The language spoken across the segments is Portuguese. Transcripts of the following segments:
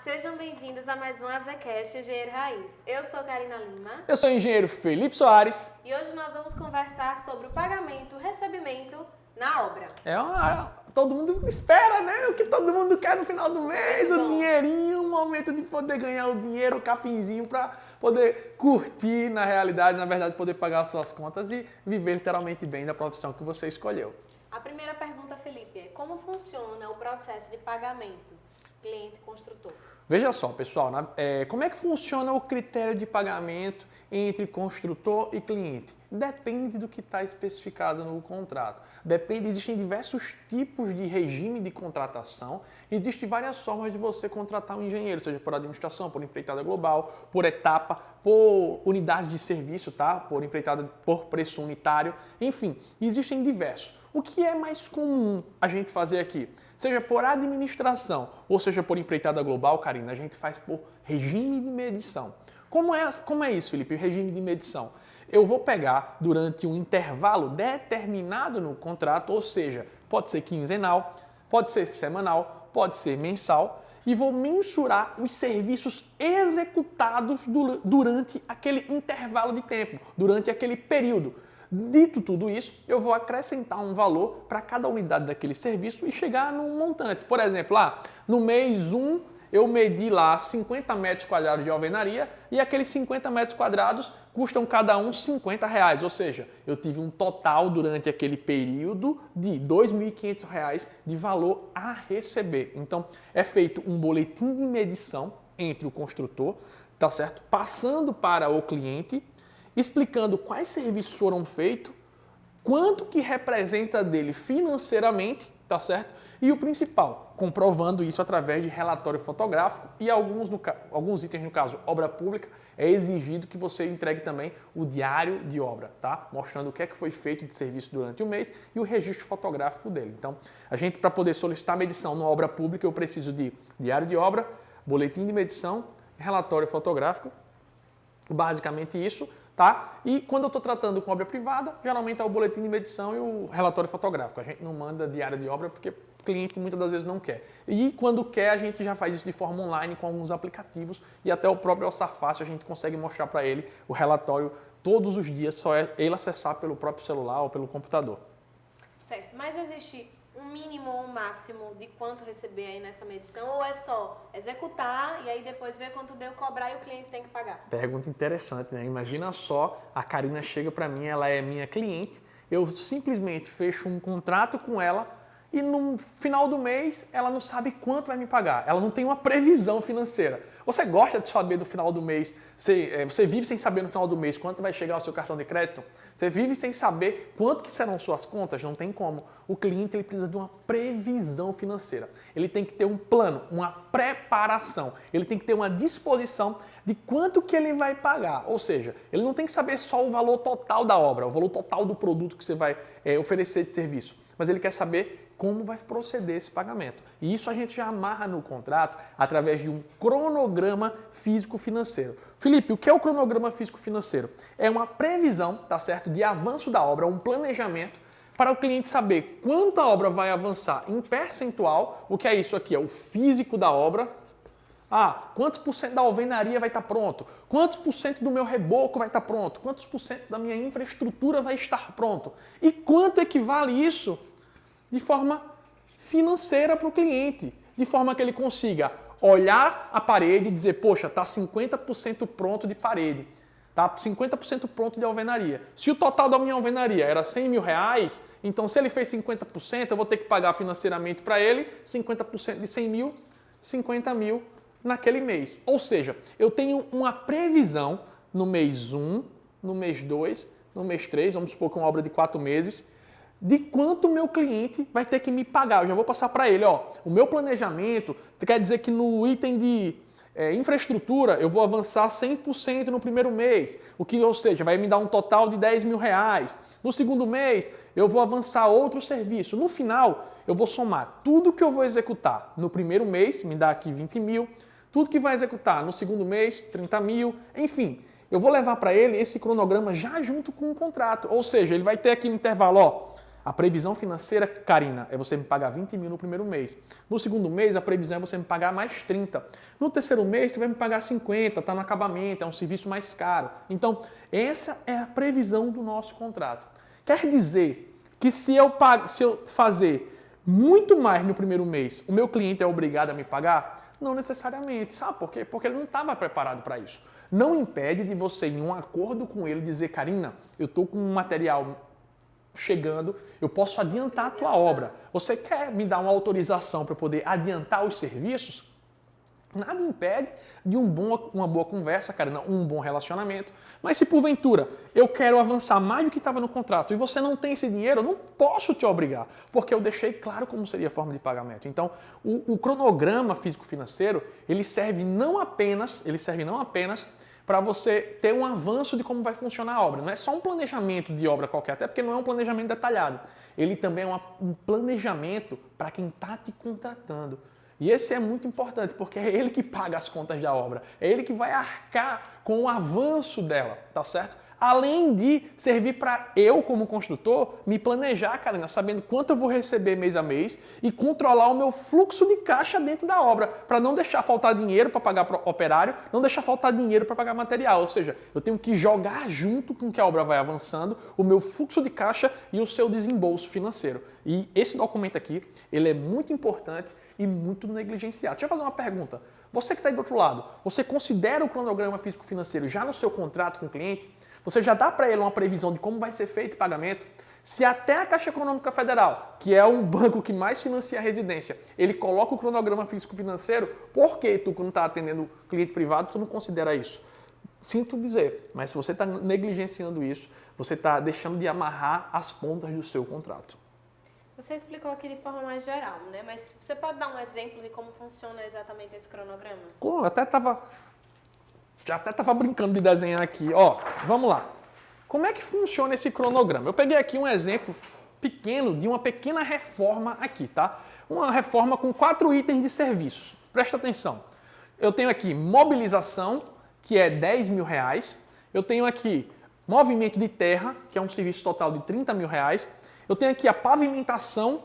sejam bem-vindos a mais um Azecast Engenheiro Raiz. Eu sou Karina Lima. Eu sou o engenheiro Felipe Soares. E hoje nós vamos conversar sobre o pagamento, recebimento na obra. Todo mundo espera, né? O que todo mundo quer no final do mês, Muito o bom. dinheirinho, o momento de poder ganhar o dinheiro, o cafinzinho para poder curtir na realidade, na verdade, poder pagar as suas contas e viver literalmente bem da profissão que você escolheu. A primeira pergunta, Felipe, é como funciona o processo de pagamento cliente-construtor? Veja só, pessoal, como é que funciona o critério de pagamento entre construtor e cliente? Depende do que está especificado no contrato. Existem diversos tipos de regime de contratação. Existem várias formas de você contratar um engenheiro, seja por administração, por empreitada global, por etapa, por unidade de serviço, tá? Por empreitada, por preço unitário. Enfim, existem diversos. O que é mais comum a gente fazer aqui? Seja por administração ou seja por empreitada global, Karina, a gente faz por regime de medição. Como é isso, Felipe, o regime de medição? Eu vou pegar durante um intervalo determinado no contrato, ou seja, pode ser quinzenal, pode ser semanal, pode ser mensal, e vou mensurar os serviços executados durante aquele intervalo de tempo, durante aquele período. Dito tudo isso, eu vou acrescentar um valor para cada unidade daquele serviço e chegar num montante. Por exemplo, no mês 1, eu medi lá 50 metros quadrados de alvenaria e aqueles 50 metros quadrados custam cada um R$50. Ou seja, eu tive um total durante aquele período de R$ 2.500 de valor a receber. Então, é feito um boletim de medição entre o construtor, tá certo? Passando para o cliente, explicando quais serviços foram feitos, quanto que representa dele financeiramente, tá certo? E o principal, comprovando isso através de relatório fotográfico e alguns itens, no caso, obra pública, é exigido que você entregue também o diário de obra, tá? Mostrando o que é que foi feito de serviço durante o mês e o registro fotográfico dele. Então, para poder solicitar medição numa obra pública, eu preciso de diário de obra, boletim de medição, relatório fotográfico, basicamente isso. Tá? E quando eu estou tratando com obra privada, geralmente é o boletim de medição e o relatório fotográfico. A gente não manda diário de obra porque o cliente muitas das vezes não quer. E quando quer, a gente já faz isso de forma online com alguns aplicativos e até o próprio Orçar Fácil a gente consegue mostrar para ele o relatório todos os dias, só é ele acessar pelo próprio celular ou pelo computador. Certo, mas existe um mínimo ou um máximo de quanto receber aí nessa medição ou é só executar e aí depois ver quanto deu, cobrar e o cliente tem que pagar? Pergunta interessante, né? Imagina só, a Karina chega para mim, ela é minha cliente, eu simplesmente fecho um contrato com ela e no final do mês ela não sabe quanto vai me pagar, ela não tem uma previsão financeira. Você gosta de saber do final do mês, você vive sem saber no final do mês quanto vai chegar o seu cartão de crédito? Você vive sem saber quanto que serão suas contas? Não tem como. O cliente ele precisa de uma previsão financeira. Ele tem que ter um plano, uma preparação. Ele tem que ter uma disposição de quanto que ele vai pagar. Ou seja, ele não tem que saber só o valor total da obra, o valor total do produto que você vai oferecer de serviço. Mas ele quer saber como vai proceder esse pagamento. E isso a gente já amarra no contrato através de um cronograma físico-financeiro. Felipe, o que é o cronograma físico-financeiro? É uma previsão, tá certo, de avanço da obra, um planejamento para o cliente saber quanto a obra vai avançar em percentual. O que é isso aqui? É o físico da obra. Quantos por cento da alvenaria vai estar pronto? Quantos por cento do meu reboco vai estar pronto? Quantos por cento da minha infraestrutura vai estar pronto? E quanto equivale isso de forma financeira para o cliente? De forma que ele consiga olhar a parede e dizer, poxa, está 50% pronto de parede, está 50% pronto de alvenaria. Se o total da minha alvenaria era R$100 mil, então se ele fez 50%, eu vou ter que pagar financeiramente para ele 50% de 100 mil, 50 mil naquele mês. Ou seja, eu tenho uma previsão no mês 1, no mês 2, no mês 3, vamos supor que uma obra de 4 meses, de quanto o meu cliente vai ter que me pagar. Eu já vou passar para ele, o meu planejamento, quer dizer que no item de infraestrutura eu vou avançar 100% no primeiro mês, ou seja, vai me dar um total de R$10 mil. No segundo mês eu vou avançar outro serviço. No final eu vou somar tudo que eu vou executar no primeiro mês, me dá aqui 20 mil, tudo que vai executar no segundo mês, 30 mil, enfim. Eu vou levar para ele esse cronograma já junto com o contrato. Ou seja, ele vai ter aqui no intervalo, A previsão financeira, Karina, é você me pagar 20 mil no primeiro mês. No segundo mês, a previsão é você me pagar mais 30. No terceiro mês, você vai me pagar 50, está no acabamento, é um serviço mais caro. Então, essa é a previsão do nosso contrato. Quer dizer que se eu fazer muito mais no primeiro mês, o meu cliente é obrigado a me pagar? Não necessariamente. Sabe por quê? Porque ele não estava preparado para isso. Não impede de você, em um acordo com ele, dizer, Karina, eu estou com um material chegando, eu posso adiantar a tua obra. Você quer me dar uma autorização para poder adiantar os serviços? Nada impede de uma boa conversa, Karina, um bom relacionamento. Mas se porventura eu quero avançar mais do que estava no contrato e você não tem esse dinheiro, eu não posso te obrigar, porque eu deixei claro como seria a forma de pagamento. Então, o cronograma físico-financeiro, ele serve não apenas para você ter um avanço de como vai funcionar a obra. Não é só um planejamento de obra qualquer, até porque não é um planejamento detalhado. Ele também é um planejamento para quem está te contratando. E esse é muito importante, porque é ele que paga as contas da obra, é ele que vai arcar com o avanço dela, tá certo? Além de servir para eu, como construtor, me planejar, Karina, sabendo quanto eu vou receber mês a mês e controlar o meu fluxo de caixa dentro da obra, para não deixar faltar dinheiro para pagar operário, não deixar faltar dinheiro para pagar material. Ou seja, eu tenho que jogar junto com que a obra vai avançando o meu fluxo de caixa e o seu desembolso financeiro. E esse documento aqui, ele é muito importante e muito negligenciado. Deixa eu fazer uma pergunta. Você que está aí do outro lado, você considera o cronograma físico-financeiro já no seu contrato com o cliente? Você já dá para ele uma previsão de como vai ser feito o pagamento? Se até a Caixa Econômica Federal, que é um banco que mais financia a residência, ele coloca o cronograma físico-financeiro, por que tu, quando está atendendo cliente privado, tu não considera isso? Sinto dizer, mas se você está negligenciando isso, você está deixando de amarrar as pontas do seu contrato. Você explicou aqui de forma mais geral, né? Mas você pode dar um exemplo de como funciona exatamente esse cronograma? Eu já até estava brincando de desenhar aqui. Ó, vamos lá. Como é que funciona esse cronograma? Eu peguei aqui um exemplo pequeno de uma pequena reforma aqui, tá? Uma reforma com 4 itens de serviços. Presta atenção. Eu tenho aqui mobilização, que é 10 mil reais. Eu tenho aqui movimento de terra, que é um serviço total de 30 mil reais. Eu tenho aqui a pavimentação,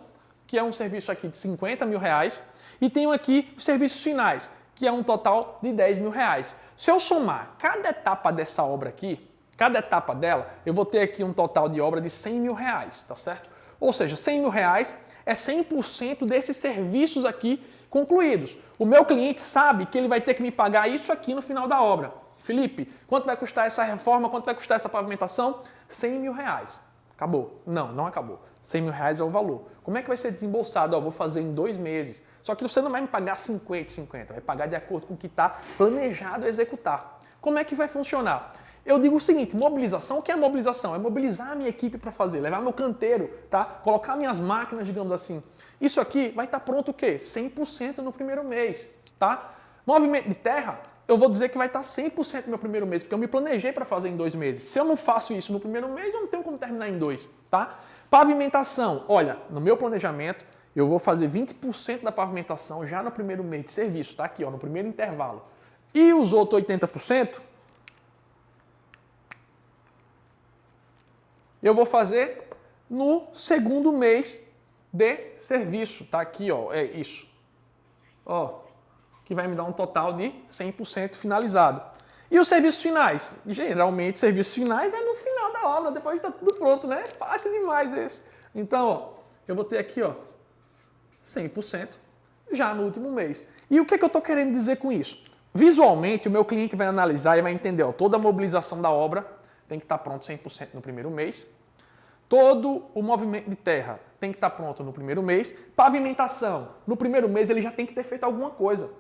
que é um serviço aqui de 50 mil reais. E tenho aqui os serviços finais, que é um total de 10 mil reais. Se eu somar cada etapa dessa obra aqui, cada etapa dela, eu vou ter aqui um total de obra de 100 mil reais, tá certo? Ou seja, 100 mil reais é 100% desses serviços aqui concluídos. O meu cliente sabe que ele vai ter que me pagar isso aqui no final da obra. Felipe, quanto vai custar essa reforma, quanto vai custar essa pavimentação? 100 mil reais. Acabou. Não acabou. 100 mil reais é o valor. Como é que vai ser desembolsado? Vou fazer em 2 meses. Só que você não vai me pagar 50, vai pagar de acordo com o que está planejado executar. Como é que vai funcionar? Eu digo o seguinte, mobilização, o que é mobilização? É mobilizar a minha equipe para fazer, levar meu canteiro, tá? Colocar minhas máquinas, digamos assim. Isso aqui vai estar pronto o quê? 100% no primeiro mês, tá? Movimento de terra, eu vou dizer que vai estar 100% no meu primeiro mês, porque eu me planejei para fazer em 2 meses. Se eu não faço isso no primeiro mês, eu não tenho como terminar em 2, tá? Pavimentação, olha, no meu planejamento, eu vou fazer 20% da pavimentação já no primeiro mês de serviço, tá? Aqui, ó, no primeiro intervalo. E os outros 80%, eu vou fazer no segundo mês de serviço, tá? Aqui, ó, é isso. Ó, que vai me dar um total de 100% finalizado. E os serviços finais? Geralmente, serviços finais é no final da obra, depois de estar tudo pronto, né? É fácil demais esse. Então, ó, eu vou ter aqui, ó, 100% já no último mês. E o que eu estou querendo dizer com isso? Visualmente, o meu cliente vai analisar e vai entender, ó, toda a mobilização da obra tem que estar pronto 100% no primeiro mês. Todo o movimento de terra tem que estar pronto no primeiro mês. Pavimentação, no primeiro mês ele já tem que ter feito alguma coisa.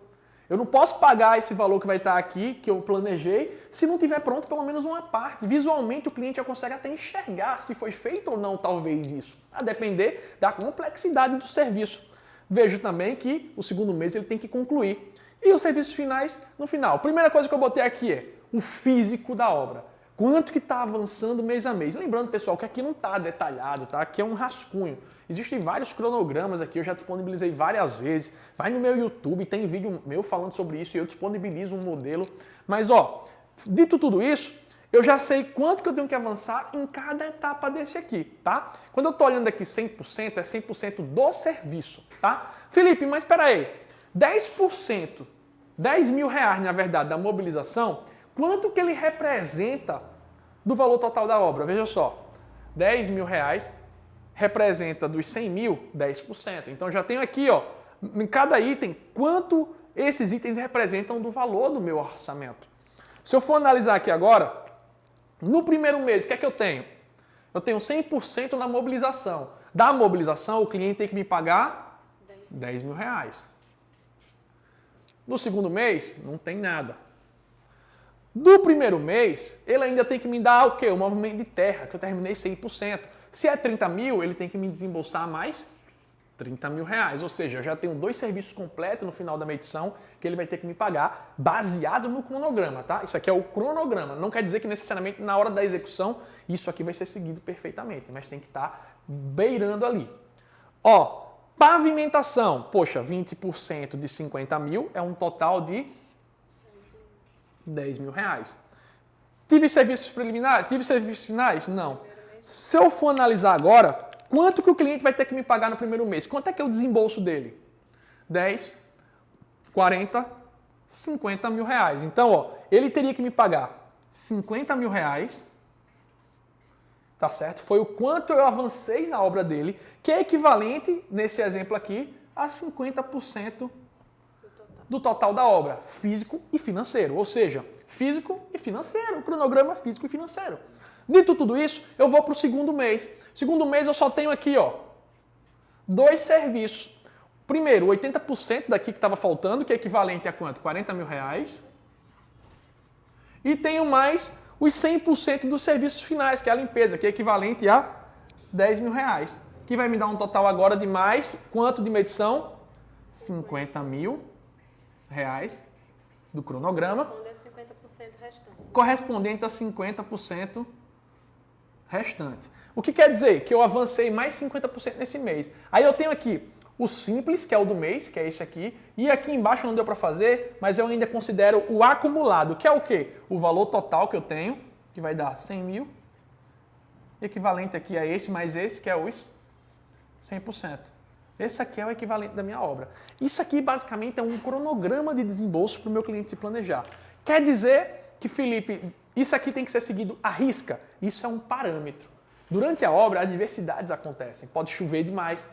Eu não posso pagar esse valor que vai estar aqui, que eu planejei, se não tiver pronto pelo menos uma parte. Visualmente o cliente já consegue até enxergar se foi feito ou não talvez isso, a depender da complexidade do serviço. Vejo também que o segundo mês ele tem que concluir. E os serviços finais no final. A primeira coisa que eu botei aqui é o físico da obra. Quanto que está avançando mês a mês. Lembrando, pessoal, que aqui não está detalhado, tá? Aqui é um rascunho. Existem vários cronogramas aqui, eu já disponibilizei várias vezes. Vai no meu YouTube, tem vídeo meu falando sobre isso e eu disponibilizo um modelo. Mas, ó, dito tudo isso, eu já sei quanto que eu tenho que avançar em cada etapa desse aqui, tá? Quando eu estou olhando aqui 100%, é 100% do serviço, tá? Felipe, mas espera aí, 10%, 10 mil reais, na verdade, da mobilização, quanto que ele representa do valor total da obra? Veja só, 10 mil reais representa dos 100 mil, 10%. Então já tenho aqui, ó, em cada item, quanto esses itens representam do valor do meu orçamento. Se eu for analisar aqui agora, no primeiro mês, o que é que eu tenho? Eu tenho 100% na mobilização. Da mobilização, o cliente tem que me pagar 10 mil reais. No segundo mês, não tem nada. Do primeiro mês, ele ainda tem que me dar o quê? O movimento de terra, que eu terminei 100%. Se é 30 mil, ele tem que me desembolsar mais 30 mil reais. Ou seja, eu já tenho 2 serviços completos no final da medição que ele vai ter que me pagar baseado no cronograma, tá? Isso aqui é o cronograma. Não quer dizer que necessariamente na hora da execução isso aqui vai ser seguido perfeitamente, mas tem que estar beirando ali. Ó, pavimentação. Poxa, 20% de 50 mil é um total de 10 mil reais. Tive serviços preliminares? Tive serviços finais? Não. Se eu for analisar agora, quanto que o cliente vai ter que me pagar no primeiro mês? Quanto é que é o desembolso dele? 10, 40, 50 mil reais. Então, ó, ele teria que me pagar 50 mil reais, tá certo? Foi o quanto eu avancei na obra dele, que é equivalente, nesse exemplo aqui, a 50% do total da obra, físico e financeiro. Ou seja, físico e financeiro, o cronograma físico e financeiro. Dito tudo isso, eu vou para o segundo mês. Segundo mês eu só tenho aqui, ó, 2 serviços. Primeiro, 80% daqui que estava faltando, que é equivalente a quanto? 40 mil reais. E tenho mais os 100% dos serviços finais, que é a limpeza, que é equivalente a 10 mil reais. Que vai me dar um total agora de mais, quanto de medição? 50 mil reais do cronograma. Correspondente a 50% restante. O que quer dizer? Que eu avancei mais 50% nesse mês. Aí eu tenho aqui o simples, que é o do mês, que é esse aqui, e aqui embaixo não deu para fazer, mas eu ainda considero o acumulado, que é o quê? O valor total que eu tenho, que vai dar 100 mil, equivalente aqui a esse mais esse, que é os 100%. Esse aqui é o equivalente da minha obra. Isso aqui basicamente é um cronograma de desembolso para o meu cliente se planejar. Quer dizer que, Felipe, isso aqui tem que ser seguido à risca. Isso é um parâmetro. Durante a obra, adversidades acontecem. Pode chover demais,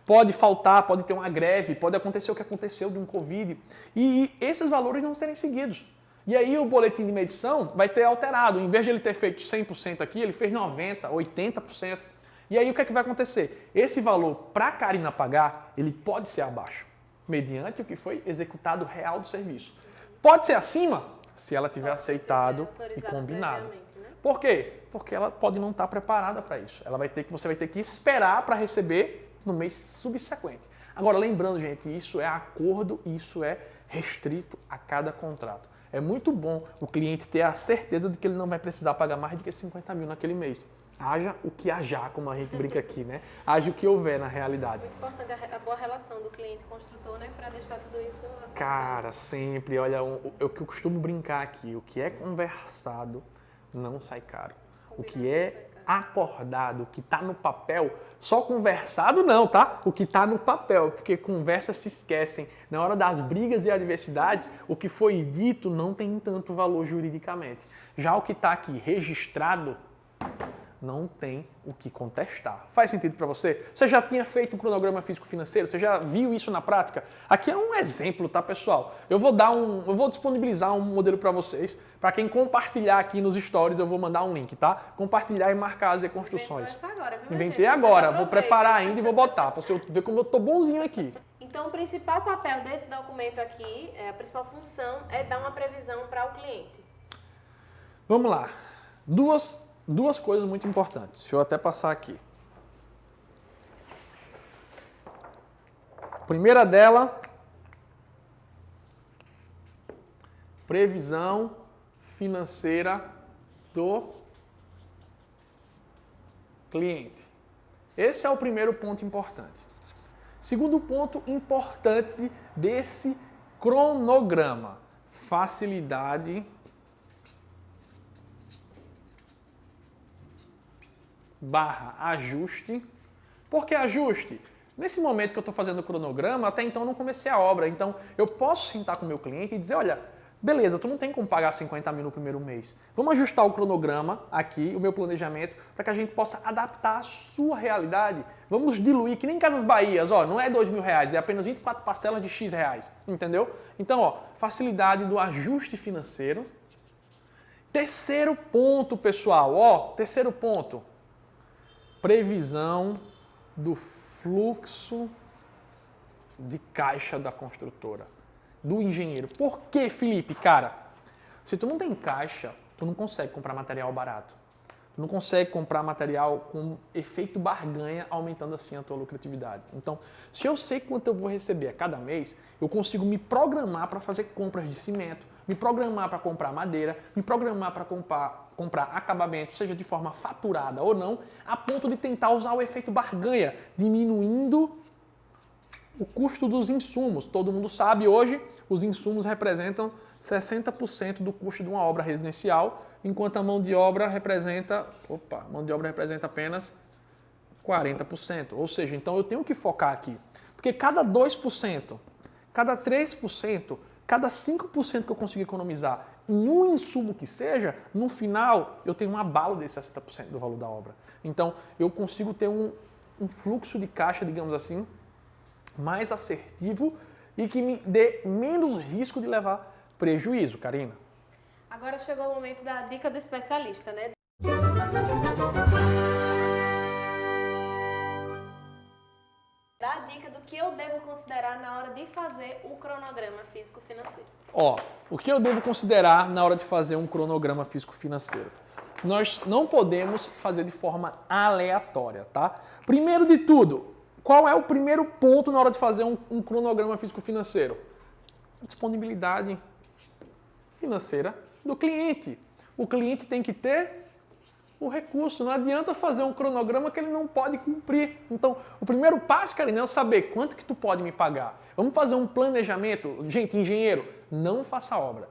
pode faltar, pode ter uma greve, pode acontecer o que aconteceu de um Covid. E esses valores não serem seguidos. E aí o boletim de medição vai ter alterado. Em vez de ele ter feito 100% aqui, ele fez 90%, 80%. E aí o que é que vai acontecer? Esse valor, para a Karina pagar, ele pode ser abaixo, mediante o que foi executado real do serviço. Pode ser acima, se ela tiver aceitado e combinado. Né? Por quê? Porque ela pode não estar preparada para isso. Você vai ter que esperar para receber no mês subsequente. Agora, lembrando, gente, isso é acordo, isso é restrito a cada contrato. É muito bom o cliente ter a certeza de que ele não vai precisar pagar mais do que 50 mil naquele mês. Haja o que haja, como a gente brinca aqui, né? Haja o que houver na realidade. Muito importante a boa relação do cliente construtor, né? Para deixar tudo isso acertado. Cara, sempre, olha, o que eu costumo brincar aqui, o que é conversado não sai caro. O que é acordado, o que está no papel, só conversado não, tá? O que está no papel, porque conversas se esquecem. Na hora das brigas e adversidades, o que foi dito não tem tanto valor juridicamente. Já o que está aqui registrado, não tem o que contestar. Faz sentido para você? Você já tinha feito um cronograma físico-financeiro? Você já viu isso na prática? Aqui é um exemplo, tá, pessoal? Eu vou disponibilizar um modelo para vocês. Para quem compartilhar aqui nos stories, eu vou mandar um link, tá? Compartilhar e marcar as reconstruções. Inventei agora, vou preparar ainda e vou botar, para você ver como eu tô bonzinho aqui. Então, o principal papel desse documento aqui, a principal função, é dar uma previsão para o cliente. Vamos lá. Duas coisas muito importantes. Deixa eu até passar aqui. Primeira dela, previsão financeira do cliente. Esse é o primeiro ponto importante. Segundo ponto importante desse cronograma, facilidade ajuste. Por que ajuste? Nesse momento que eu estou fazendo o cronograma, até então eu não comecei a obra. Então, eu posso sentar com o meu cliente e dizer, olha, beleza, tu não tem como pagar 50 mil no primeiro mês. Vamos ajustar o cronograma aqui, o meu planejamento, para que a gente possa adaptar a sua realidade. Vamos diluir, que nem Casas Bahias, ó, não é R$2.000, é apenas 24 parcelas de X reais, entendeu? Então, ó, facilidade do ajuste financeiro. Terceiro ponto, pessoal, ó, terceiro ponto, previsão do fluxo de caixa da construtora, do engenheiro. Por que, Felipe? Cara, se tu não tem caixa, tu não consegue comprar material barato. Tu não consegue comprar material com efeito barganha, aumentando assim a tua lucratividade. Então, se eu sei quanto eu vou receber a cada mês, eu consigo me programar para fazer compras de cimento, me programar para comprar madeira, me programar para comprar acabamento, seja de forma faturada ou não, a ponto de tentar usar o efeito barganha, diminuindo o custo dos insumos. Todo mundo sabe hoje, os insumos representam 60% do custo de uma obra residencial, enquanto a mão de obra representa apenas 40%. Ou seja, então eu tenho que focar aqui. Porque cada 2%, cada 3%, cada 5% que eu conseguir economizar em um insumo que seja, no final eu tenho um abalo desse 60% do valor da obra. Então eu consigo ter um fluxo de caixa, digamos assim, mais assertivo e que me dê menos risco de levar prejuízo, Karina. Agora chegou o momento da dica do especialista, né? Dá a dica do que eu devo considerar na hora de fazer o cronograma físico-financeiro. Ó, o que eu devo considerar na hora de fazer um cronograma físico-financeiro? Nós não podemos fazer de forma aleatória, tá? Primeiro de tudo, qual é o primeiro ponto na hora de fazer um cronograma físico-financeiro? Disponibilidade financeira do cliente. O cliente tem que ter o recurso. Não adianta fazer um cronograma que ele não pode cumprir. Então, o primeiro passo, Karina, é eu saber quanto que tu pode me pagar. Vamos fazer um planejamento. Gente, engenheiro, não faça obra.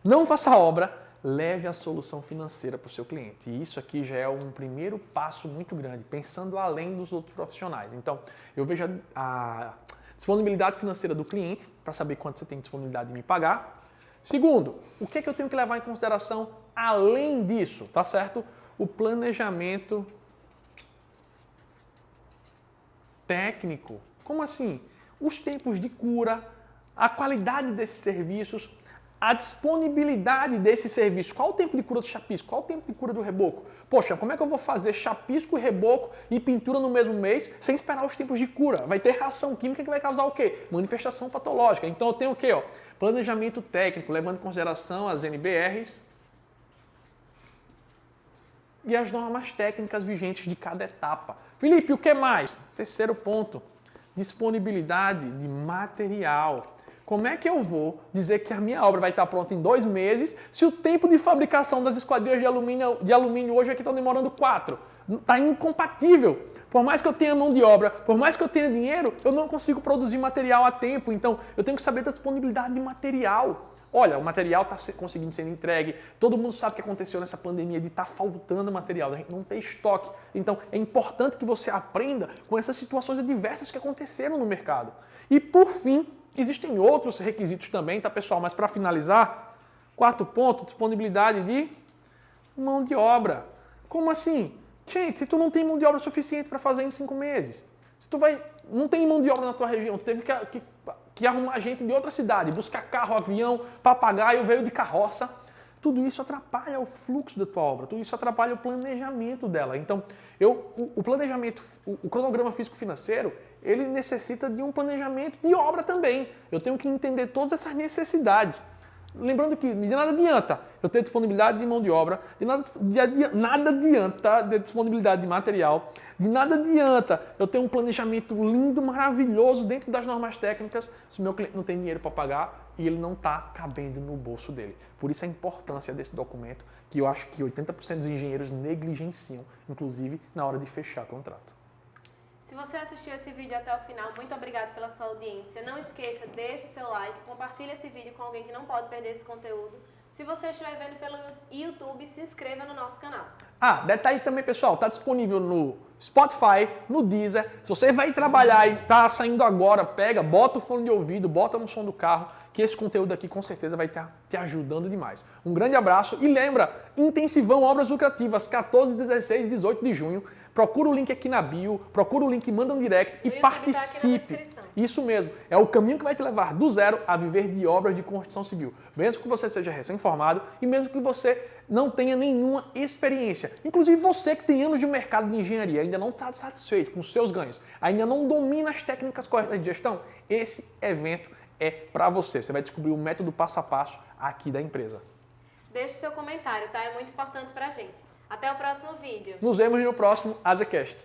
Não faça obra, leve a solução financeira para o seu cliente. E isso aqui já é um primeiro passo muito grande, pensando além dos outros profissionais. Então, eu vejo a disponibilidade financeira do cliente, para saber quanto você tem disponibilidade de me pagar. Segundo, o que é que eu tenho que levar em consideração além disso, tá certo? O planejamento técnico. Como assim? Os tempos de cura, a qualidade desses serviços, a disponibilidade desse serviço. Qual o tempo de cura do chapisco? Qual o tempo de cura do reboco? Poxa, como é que eu vou fazer chapisco, reboco e pintura no mesmo mês sem esperar os tempos de cura? Vai ter reação química que vai causar o quê? Manifestação patológica. Então eu tenho o quê? Planejamento técnico, levando em consideração as NBRs e as normas técnicas vigentes de cada etapa. Felipe, o que mais? Terceiro ponto, disponibilidade de material. Como é que eu vou dizer que a minha obra vai estar pronta em 2 meses se o tempo de fabricação das esquadrias de alumínio hoje aqui está demorando 4? Está incompatível. Por mais que eu tenha mão de obra, por mais que eu tenha dinheiro, eu não consigo produzir material a tempo. Então, eu tenho que saber da disponibilidade de material. Olha, o material está conseguindo ser entregue. Todo mundo sabe o que aconteceu nessa pandemia de estar faltando material, a gente não ter estoque. Então, é importante que você aprenda com essas situações adversas que aconteceram no mercado. E, por fim, existem outros requisitos também, tá, pessoal? Mas para finalizar, 4 ponto, disponibilidade de mão de obra. Como assim? Gente, se tu não tem mão de obra suficiente para fazer em 5 meses, se tu não tem mão de obra na tua região, tu teve que arrumar gente de outra cidade, buscar carro, avião, papagaio, veio de carroça, tudo isso atrapalha o fluxo da tua obra, tudo isso atrapalha o planejamento dela. Então, o planejamento, o cronograma físico-financeiro, ele necessita de um planejamento de obra também. Eu tenho que entender todas essas necessidades. Lembrando que de nada adianta eu ter disponibilidade de mão de obra, de nada adianta ter disponibilidade de material, de nada adianta eu ter um planejamento lindo, maravilhoso dentro das normas técnicas se o meu cliente não tem dinheiro para pagar e ele não está cabendo no bolso dele. Por isso a importância desse documento, que eu acho que 80% dos engenheiros negligenciam, inclusive na hora de fechar contrato. Se você assistiu esse vídeo até o final, muito obrigado pela sua audiência. Não esqueça, deixe o seu like, compartilhe esse vídeo com alguém que não pode perder esse conteúdo. Se você estiver vendo pelo YouTube, se inscreva no nosso canal. Ah, detalhe também, pessoal, tá disponível no Spotify, no Deezer. Se você vai trabalhar e tá saindo agora, pega, bota o fone de ouvido, bota no som do carro, que esse conteúdo aqui com certeza vai estar te ajudando demais. Um grande abraço e lembra, Intensivão Obras Lucrativas, 14, 16 e 18 de junho. Procura o link aqui na bio, procura o link, manda um direct e participe. Isso mesmo, é o caminho que vai te levar do zero a viver de obras de construção civil. Mesmo que você seja recém-formado e mesmo que você não tenha nenhuma experiência. Inclusive você que tem anos de mercado de engenharia, ainda não está satisfeito com os seus ganhos, ainda não domina as técnicas corretas de gestão, esse evento é para você. Você vai descobrir o método passo a passo aqui da empresa. Deixe seu comentário, tá? É muito importante para a gente. Até o próximo vídeo. Nos vemos no próximo AZCast.